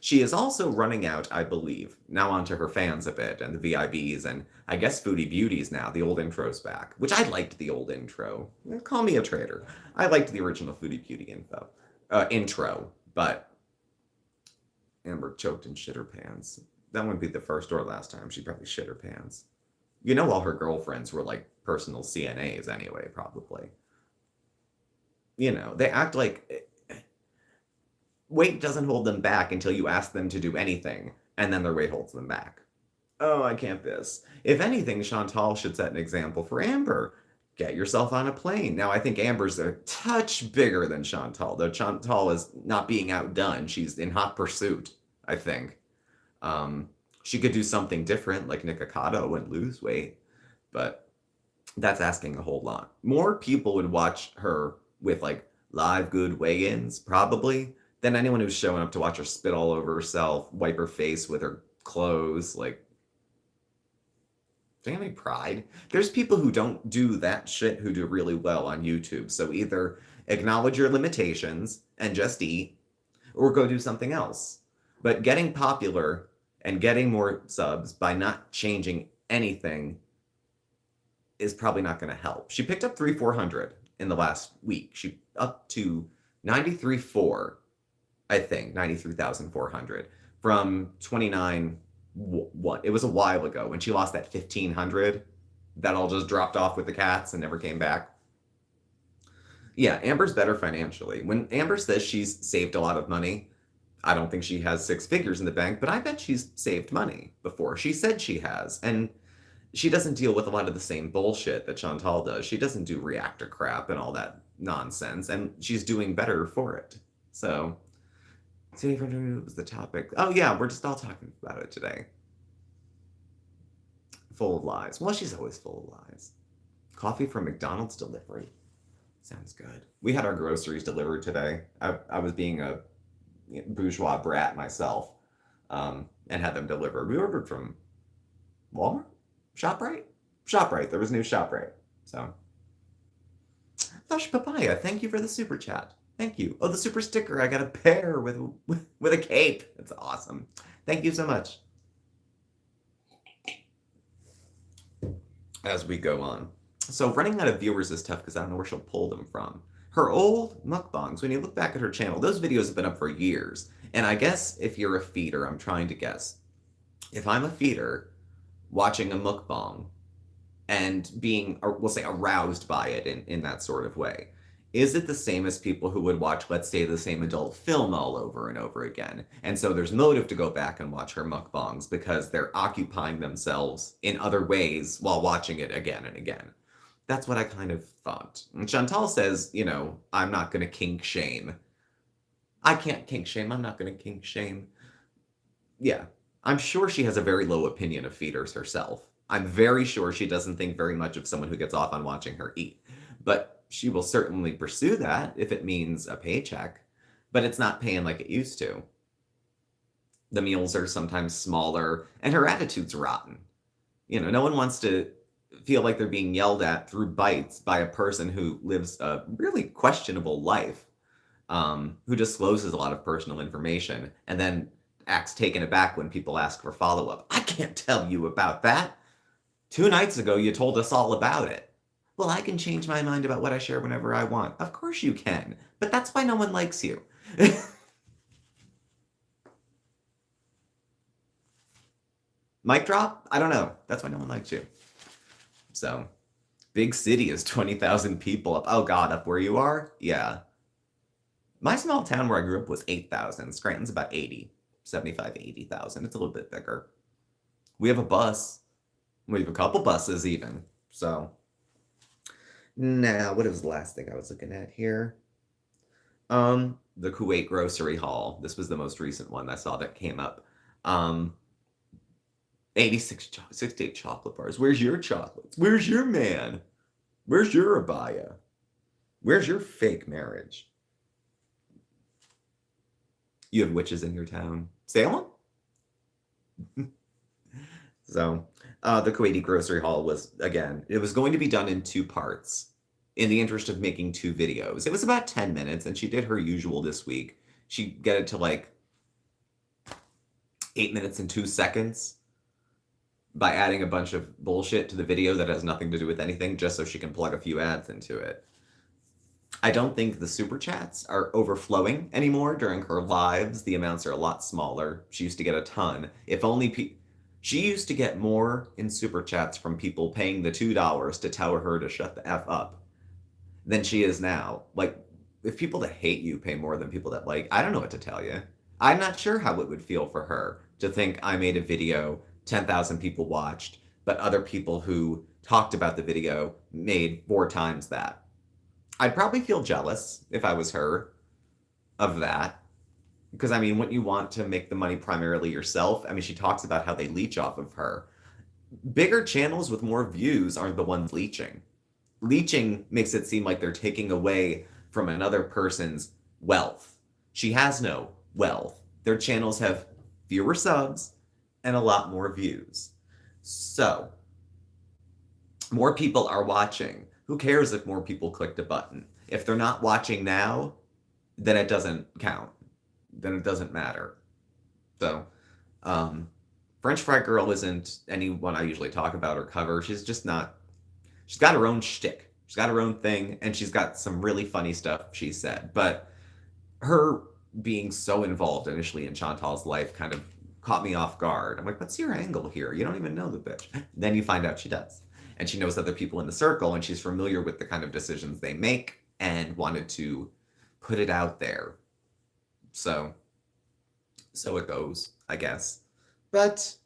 She is also running out, I believe, now onto her fans a bit, and the VIBs, and I guess Foodie Beauties now. The old intro's back, which I liked the old intro. Call me a traitor. I liked the original Foodie Beauty intro, but Amber choked and shit her pants. That wouldn't be the first or last time she probably shit her pants. You know, all her girlfriends were like personal CNAs anyway, probably. You know, they act like weight doesn't hold them back until you ask them to do anything, and then their weight holds them back. Oh, I can't this. If anything, Chantal should set an example for Amber. Get yourself on a plane. Now, I think Amber's a touch bigger than Chantal, though Chantal is not being outdone. She's in hot pursuit, I think. She could do something different, like Nikocado, and lose weight, but that's asking a whole lot. More people would watch her with, like, live good weigh-ins, probably, than anyone who's showing up to watch her spit all over herself, wipe her face with her clothes. Like, do you have any pride? There's people who don't do that shit who do really well on YouTube. So either acknowledge your limitations and just eat, or go do something else. But getting popular and getting more subs by not changing anything is probably not going to help. She picked up 400 in the last week. She up to 93.4. I think 93,400 from 29. What? It was a while ago when she lost that 1,500 that all just dropped off with the cats and never came back. Yeah, Amber's better financially. When Amber says she's saved a lot of money, I don't think she has six figures in the bank, but I bet she's saved money before. She said she has. And she doesn't deal with a lot of the same bullshit that Chantal does. She doesn't do reactor crap and all that nonsense, and she's doing better for it. So, what was the topic? Oh, yeah, we're just all talking about it today. Full of lies. Well, she's always full of lies. Coffee from McDonald's delivery. Sounds good. We had our groceries delivered today. I was being a bourgeois brat myself, and had them delivered. We ordered from Walmart? ShopRite? ShopRite. There was a new ShopRite. So, Lush Papaya, thank you for the super chat. Thank you. Oh, the super sticker. I got a pear with a cape. That's awesome. Thank you so much. As we go on. So running out of viewers is tough because I don't know where she'll pull them from. Her old mukbangs, when you look back at her channel, those videos have been up for years. And I guess if you're a feeder, I'm trying to guess. If I'm a feeder watching a mukbang and being, or we'll say, aroused by it in that sort of way, is it the same as people who would watch, let's say, the same adult film all over and over again? And so there's motive to go back and watch her mukbangs because they're occupying themselves in other ways while watching it again and again. That's what I kind of thought. And Chantal says, you know, I'm not going to kink shame. I can't kink shame. I'm not going to kink shame. Yeah. I'm sure she has a very low opinion of feeders herself. I'm very sure she doesn't think very much of someone who gets off on watching her eat. But she will certainly pursue that if it means a paycheck. But it's not paying like it used to. The meals are sometimes smaller, and her attitude's rotten. You know, no one wants to feel like they're being yelled at through bites by a person who lives a really questionable life, who discloses a lot of personal information, and then acts taken aback when people ask for follow-up. I can't tell you about that. 2 nights ago, you told us all about it. Well, I can change my mind about what I share whenever I want. Of course you can, but that's why no one likes you. Mic drop? I don't know. That's why no one likes you. So, big city is 20,000 people up. Oh God, up where you are? Yeah. My small town where I grew up was 8,000. Scranton's about 80, 75, 80,000. It's a little bit bigger. We have a bus. We have a couple buses even. So, now, what was the last thing I was looking at here? The Kuwait grocery haul. This was the most recent one I saw that came up. 68 chocolate bars. Where's your chocolates? Where's your man? Where's your abaya? Where's your fake marriage? You have witches in your town. Salem? So, the Kuwaiti grocery haul was, again, it was going to be done in 2 parts in the interest of making 2 videos. It was about 10 minutes, and she did her usual this week. She got it to like 8 minutes and 2 seconds by adding a bunch of bullshit to the video that has nothing to do with anything just so she can plug a few ads into it. I don't think the super chats are overflowing anymore during her lives. The amounts are a lot smaller. She used to get a ton. If only she used to get more in super chats from people paying the $2 to tell her to shut the F up than she is now. Like, if people that hate you pay more than people that like, I don't know what to tell you. I'm not sure how it would feel for her to think I made a video, 10,000 people watched, but other people who talked about the video made 4 times that. I'd probably feel jealous if I was her of that. Because, I mean, wouldn't you want to make the money primarily yourself? I mean, she talks about how they leech off of her. Bigger channels with more views aren't the ones leeching. Leeching makes it seem like they're taking away from another person's wealth. She has no wealth. Their channels have fewer subs and a lot more views. So, more people are watching. Who cares if more people clicked a button? If they're not watching now, then it doesn't count. Then it doesn't matter. So, French Fry Girl isn't anyone I usually talk about or cover. She's just not, she's got her own shtick. She's got her own thing, and she's got some really funny stuff she said. But her being so involved initially in Chantal's life kind of caught me off guard. I'm like, what's your angle here? You don't even know the bitch. Then you find out she does. And she knows other people in the circle, and she's familiar with the kind of decisions they make and wanted to put it out there. So, So it goes, I guess. But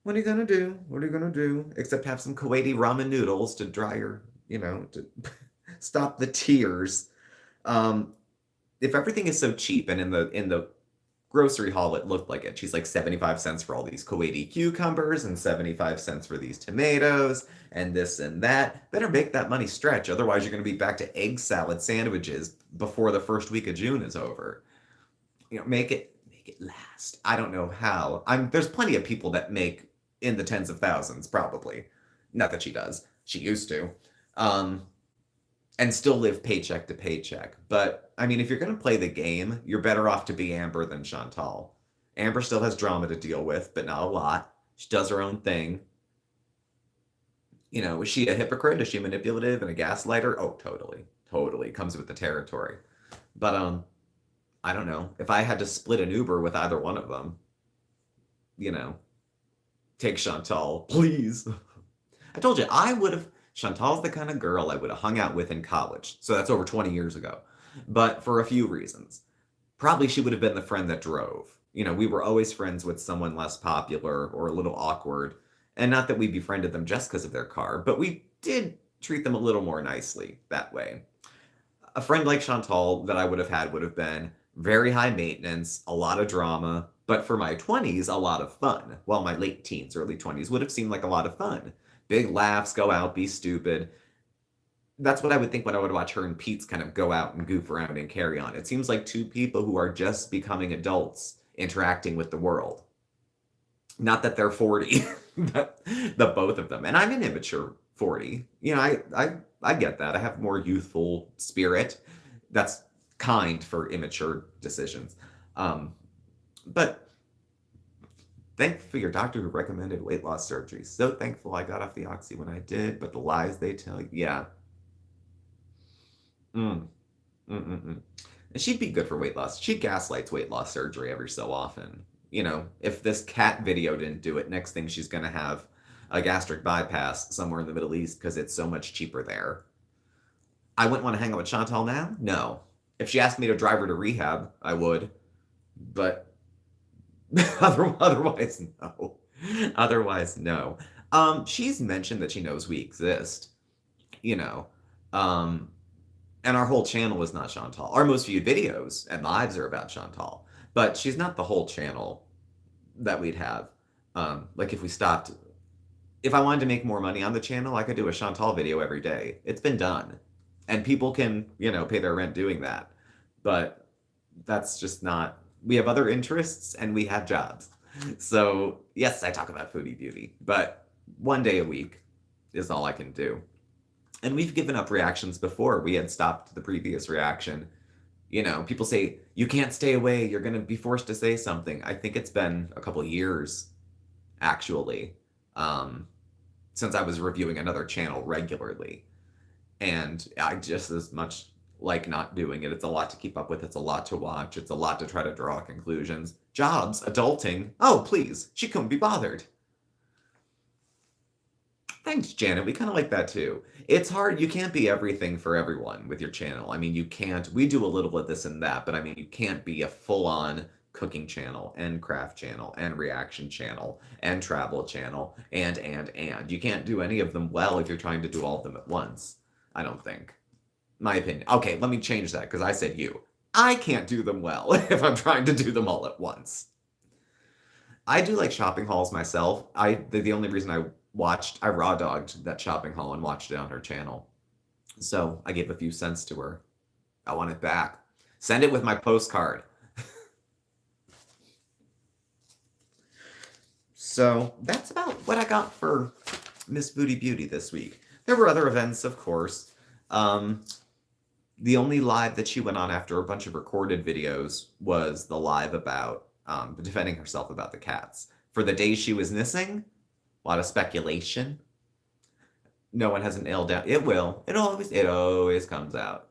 what are you gonna do? What are you gonna do? Except have some Kuwaiti ramen noodles to dry your, to stop the tears. Um, if everything is so cheap, and in the grocery haul it looked like it. She's like 75 cents for all these Kuwaiti cucumbers and 75 cents for these tomatoes and this and that. Better make that money stretch. Otherwise, you're going to be back to egg salad sandwiches before the first week of June is over. Make it last. I don't know how. There's plenty of people that make in the tens of thousands probably. Not that she does. She used to. Um and still live paycheck to paycheck. But I mean, if you're going to play the game, you're better off to be Amber than Chantal. Amber still has drama to deal with, but not a lot. She does her own thing. Is she a hypocrite? Is she manipulative and a gaslighter? Oh, totally. Totally. Comes with the territory. But I don't know. If I had to split an Uber with either one of them, you know, take Chantal, please. I told you, I would have. Chantal's the kind of girl I would have hung out with in college. So that's over 20 years ago. But for a few reasons. Probably she would have been the friend that drove. We were always friends with someone less popular or a little awkward. And not that we befriended them just because of their car, but we did treat them a little more nicely that way. A friend like Chantal that I would have had would have been very high maintenance, a lot of drama, but for my 20s, a lot of fun. While my late teens, early 20s would have seemed like a lot of fun. Big laughs, go out, be stupid. That's what I would think when I would watch her and Pete's kind of go out and goof around and carry on. It seems like two people who are just becoming adults interacting with the world. Not that they're 40, the both of them. And I'm an immature 40. I get that. I have more youthful spirit. That's kind for immature decisions. But thankful your doctor who recommended weight loss surgery. So thankful I got off the oxy when I did, but the lies they tell you, yeah. Mm, And she'd be good for weight loss. She gaslights weight loss surgery every so often. If this cat video didn't do it, next thing she's going to have a gastric bypass somewhere in the Middle East because it's so much cheaper there. I wouldn't want to hang out with Chantal now? No. If she asked me to drive her to rehab, I would. But otherwise, no. Otherwise, no. She's mentioned that she knows we exist. You know. And our whole channel is not Chantal. Our most viewed videos and lives are about Chantal. But she's not the whole channel that we'd have. Like if I wanted to make more money on the channel, I could do a Chantal video every day. It's been done. And people can, pay their rent doing that. But that's just not, we have other interests and we have jobs. So yes, I talk about foodie beauty, but one day a week is all I can do. And we've given up reactions before. We had stopped the previous reaction. People say, you can't stay away. You're going to be forced to say something. I think it's been a couple years, actually, since I was reviewing another channel regularly. And I just as much like not doing it. It's a lot to keep up with. It's a lot to watch. It's a lot to try to draw conclusions. Jobs, adulting. Oh, please. She couldn't be bothered. Thanks, Janet. We kind of like that too. It's hard. You can't be everything for everyone with your channel. I mean, you can't. We do a little of this and that, but I mean, you can't be a full-on cooking channel and craft channel and reaction channel and travel channel and. You can't do any of them well if you're trying to do all of them at once. I don't think. My opinion. Okay, let me change that because I said you. I can't do them well if I'm trying to do them all at once. I do like shopping hauls myself. The only reason I raw dogged that shopping haul and watched it on her channel. So I gave a few cents to her. I want it back. Send it with my postcard. So that's about what I got for Miss Foodie Beauty this week. There were other events, of course. The only live that she went on after a bunch of recorded videos was the live about defending herself about the cats. For the days she was missing, a lot of speculation. No one has an nailed down. It will. It always comes out.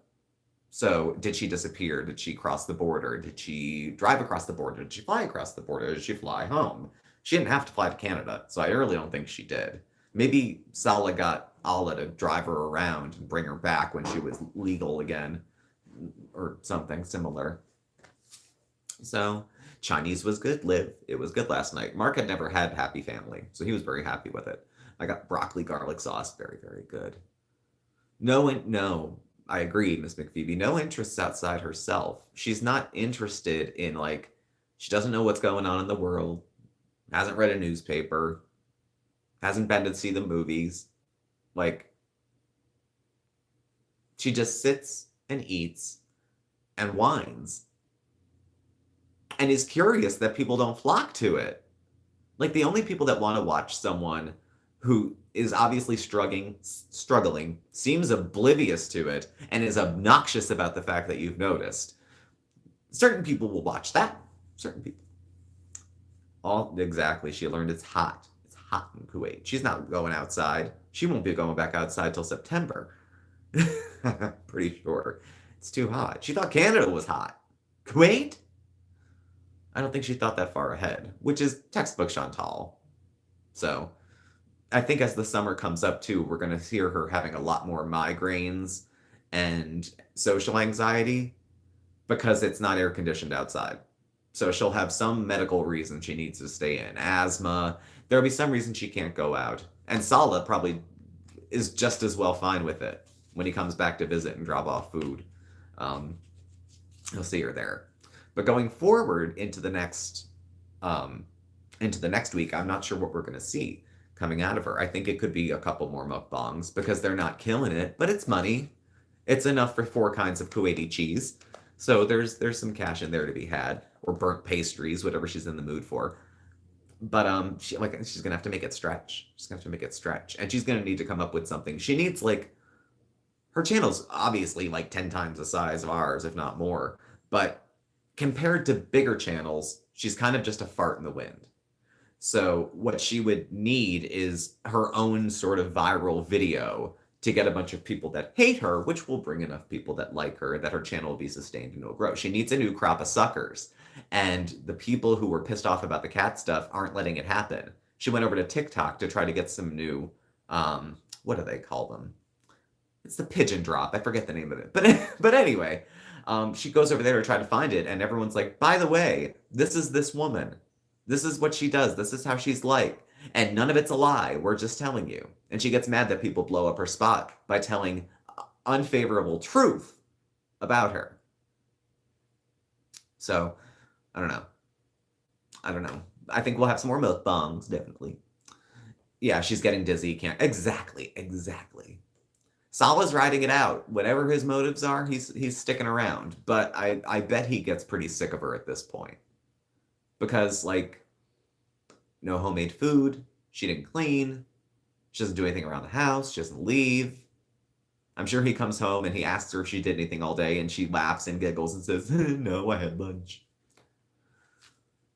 So, did she disappear? Did she cross the border? Did she drive across the border? Did she fly across the border? Did she fly home? She didn't have to fly to Canada, so I really don't think she did. Maybe Salah got Allah to drive her around and bring her back when she was legal again, or something similar. So, Chinese was good, Liv. It was good last night. Mark had never had Happy Family, so he was very happy with it. I got broccoli garlic sauce, very, very good. No, I agree, Miss McPhoebe. No interests outside herself. She's not interested in, like, she doesn't know what's going on in the world, hasn't read a newspaper, hasn't been to see the movies. Like, she just sits and eats and whines and is curious that people don't flock to it. Like, the only people that want to watch someone who is obviously struggling, seems oblivious to it, and is obnoxious about the fact that you've noticed. Certain people will watch that. Certain people. Exactly. She learned it's hot. It's hot in Kuwait. She's not going outside. She won't be going back outside till September. Pretty sure. It's too hot. She thought Canada was hot. Kuwait? I don't think she thought that far ahead, which is textbook Chantal. So, I think as the summer comes up too, we're going to hear her having a lot more migraines and social anxiety because it's not air conditioned outside. So she'll have some medical reason she needs to stay in. Asthma. There'll be some reason she can't go out. And Salah probably is just as well fine with it when he comes back to visit and drop off food. He'll see her there. But going forward into the next week, I'm not sure what we're going to see coming out of her. I think it could be a couple more mukbangs because they're not killing it, but it's money. It's enough for 4 kinds of Kuwaiti cheese. So there's some cash in there to be had, or burnt pastries, whatever she's in the mood for. But she's gonna have to make it stretch. She's gonna have to make it stretch, and she's gonna need to come up with something. She needs, like, her channel's obviously like 10 times the size of ours, if not more. But compared to bigger channels, she's kind of just a fart in the wind. So what she would need is her own sort of viral video to get a bunch of people that hate her, which will bring enough people that like her, that her channel will be sustained and will grow. She needs a new crop of suckers. And the people who were pissed off about the cat stuff aren't letting it happen. She went over to TikTok to try to get some new, what do they call them? It's the pigeon drop. I forget the name of it. But anyway, she goes over there to try to find it, and everyone's like, by the way, this is this woman. This is what she does. This is how she's like. And none of it's a lie. We're just telling you. And she gets mad that people blow up her spot by telling unfavorable truth about her. So, I don't know. I think we'll have some more mukbangs, definitely. Yeah, she's getting dizzy. Can't. Exactly. Salah's riding it out. Whatever his motives are, he's sticking around. But I bet he gets pretty sick of her at this point. Because, like, no homemade food, she didn't clean, she doesn't do anything around the house, she doesn't leave. I'm sure he comes home and he asks her if she did anything all day, and she laughs and giggles and says, no, I had lunch.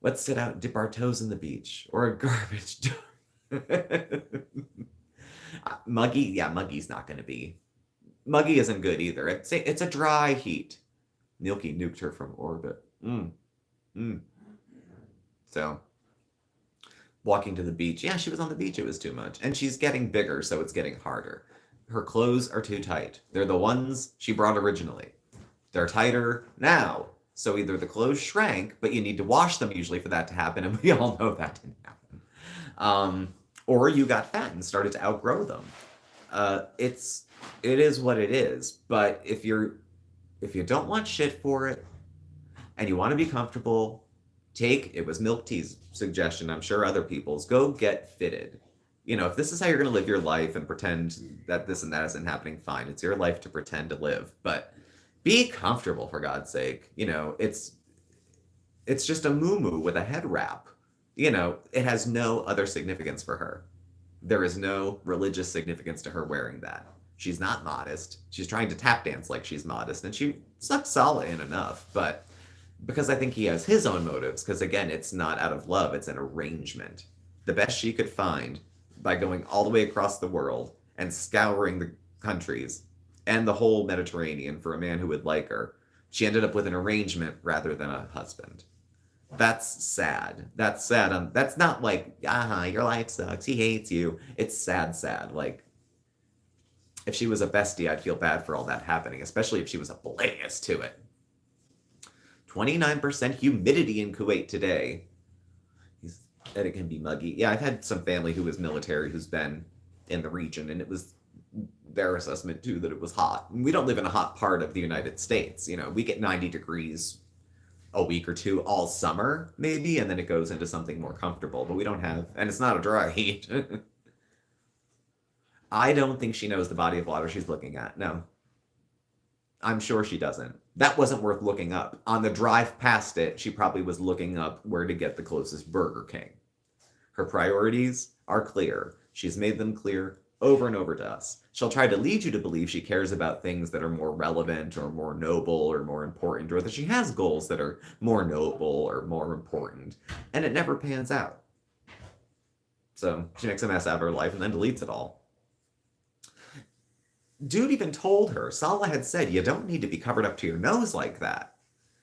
Let's sit out and dip our toes in the beach, or a garbage dump. Muggy's not going to be. Muggy isn't good either. It's a dry heat. Milky nuked her from orbit. So, walking to the beach. Yeah, she was on the beach. It was too much. And she's getting bigger, so it's getting harder. Her clothes are too tight. They're the ones she brought originally. They're tighter now. So either the clothes shrank, but you need to wash them usually for that to happen, and we all know that didn't happen. Or you got fat and started to outgrow them. It is what it is. But if you don't want shit for it, and you want to be comfortable, it was Milk Tea's suggestion, I'm sure other people's, go get fitted. You know, if this is how you're going to live your life and pretend that this and that isn't happening, fine. It's your life to pretend to live. But be comfortable, for God's sake. You know, it's just a muumuu with a head wrap. You know, it has no other significance for her. There is no religious significance to her wearing that. She's not modest. She's trying to tap dance like she's modest, and she sucks Salah in enough, but because I think he has his own motives, because again, it's not out of love, it's an arrangement. The best she could find by going all the way across the world and scouring the countries and the whole Mediterranean for a man who would like her, she ended up with an arrangement rather than a husband. That's sad. That's sad. That's not like, your life sucks, he hates you. It's sad. Like, if she was a bestie, I'd feel bad for all that happening, especially if she was oblivious to it. 29% humidity in Kuwait today. And it can be muggy. Yeah, I've had some family who was military who's been in the region, and it was their assessment too that it was hot. We don't live in a hot part of the United States. You know, we get 90 degrees a week or two all summer, maybe, and then it goes into something more comfortable. But we don't have, and it's not a dry heat. I don't think she knows the body of water she's looking at. No. I'm sure she doesn't. That wasn't worth looking up. On the drive past it, she probably was looking up where to get the closest Burger King. Her priorities are clear. She's made them clear over and over to us. She'll try to lead you to believe she cares about things that are more relevant or more noble or more important, or that she has goals that are more noble or more important. And it never pans out. So she makes a mess out of her life and then deletes it all. Dude even told her, Salah had said, you don't need to be covered up to your nose like that.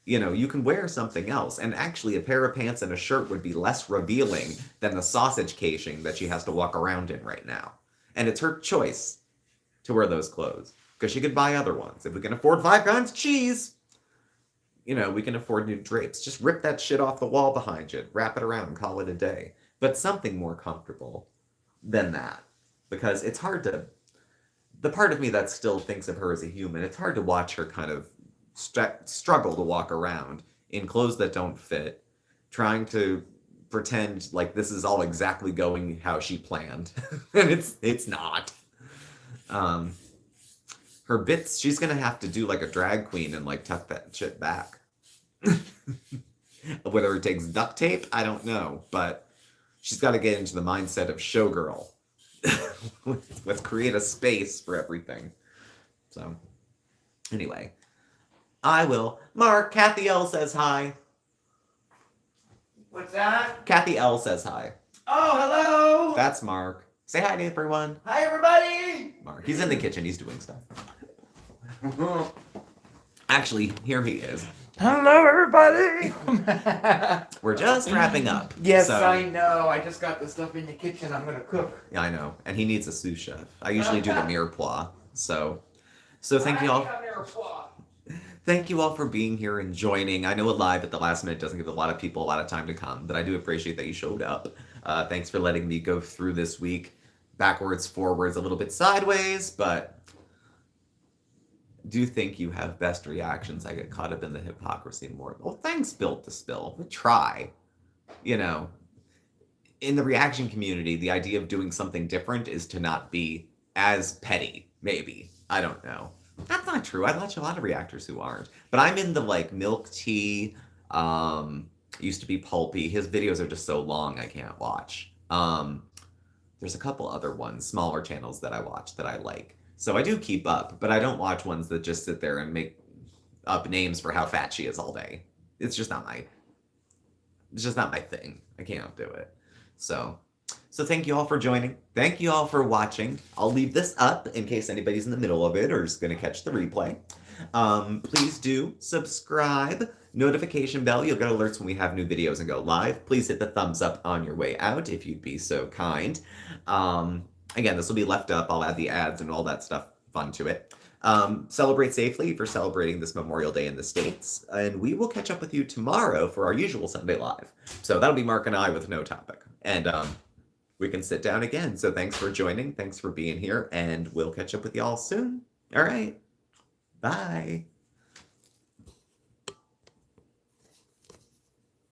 You know, you can wear something else. And actually, a pair of pants and a shirt would be less revealing than the sausage casing that she has to walk around in right now. And it's her choice to wear those clothes. Because she could buy other ones. If we can afford 5 pounds of cheese, you know, we can afford new drapes. Just rip that shit off the wall behind you. Wrap it around and call it a day. But something more comfortable than that. Because it's hard to... The part of me that still thinks of her as a human, it's hard to watch her kind of struggle to walk around in clothes that don't fit, trying to pretend like this is all exactly going how she planned. And it's not. Her bits, she's gonna have to do like a drag queen and like tuck that shit back. Whether it takes duct tape, I don't know, but she's got to get into the mindset of showgirl. Let's create a space for everything. So, anyway, I will. Mark, Kathy L says hi. What's that? Kathy L says hi. Oh, hello. That's Mark. Say hi to everyone. Hi, everybody. Mark, he's in the kitchen. He's doing stuff. Actually, here he is. Hello, everybody. We're just wrapping up. Yes, so. I know. I just got the stuff in the kitchen. I'm gonna cook. Yeah, I know. And he needs a sous chef. I usually do the mirepoix. So thank you all. Thank you all for being here and joining. I know a live at the last minute doesn't give a lot of people a lot of time to come, but I do appreciate that you showed up. Thanks for letting me go through this week backwards, forwards, a little bit sideways, but do think you have best reactions. I get caught up in the hypocrisy more. Well, thanks, Built to Spill. We try. You know, in the reaction community, the idea of doing something different is to not be as petty, maybe. I don't know. That's not true. I watch a lot of reactors who aren't. But I'm in the, like, milk tea, used to be pulpy. His videos are just so long I can't watch. There's a couple other ones, smaller channels that I watch that I like. So I do keep up, but I don't watch ones that just sit there and make up names for how fat she is all day. It's just not my thing. I can't do it. So thank you all for joining. Thank you all for watching. I'll leave this up in case anybody's in the middle of it or is going to catch the replay. Please do subscribe, notification bell. You'll get alerts when we have new videos and go live. Please hit the thumbs up on your way out if you'd be so kind. Again, this will be left up. I'll add the ads and all that stuff fun to it. Celebrate safely for celebrating this Memorial Day in the States. And we will catch up with you tomorrow for our usual Sunday Live. So that'll be Mark and I with no topic. And we can sit down again. So thanks for joining. Thanks for being here. And we'll catch up with y'all soon. All right. Bye.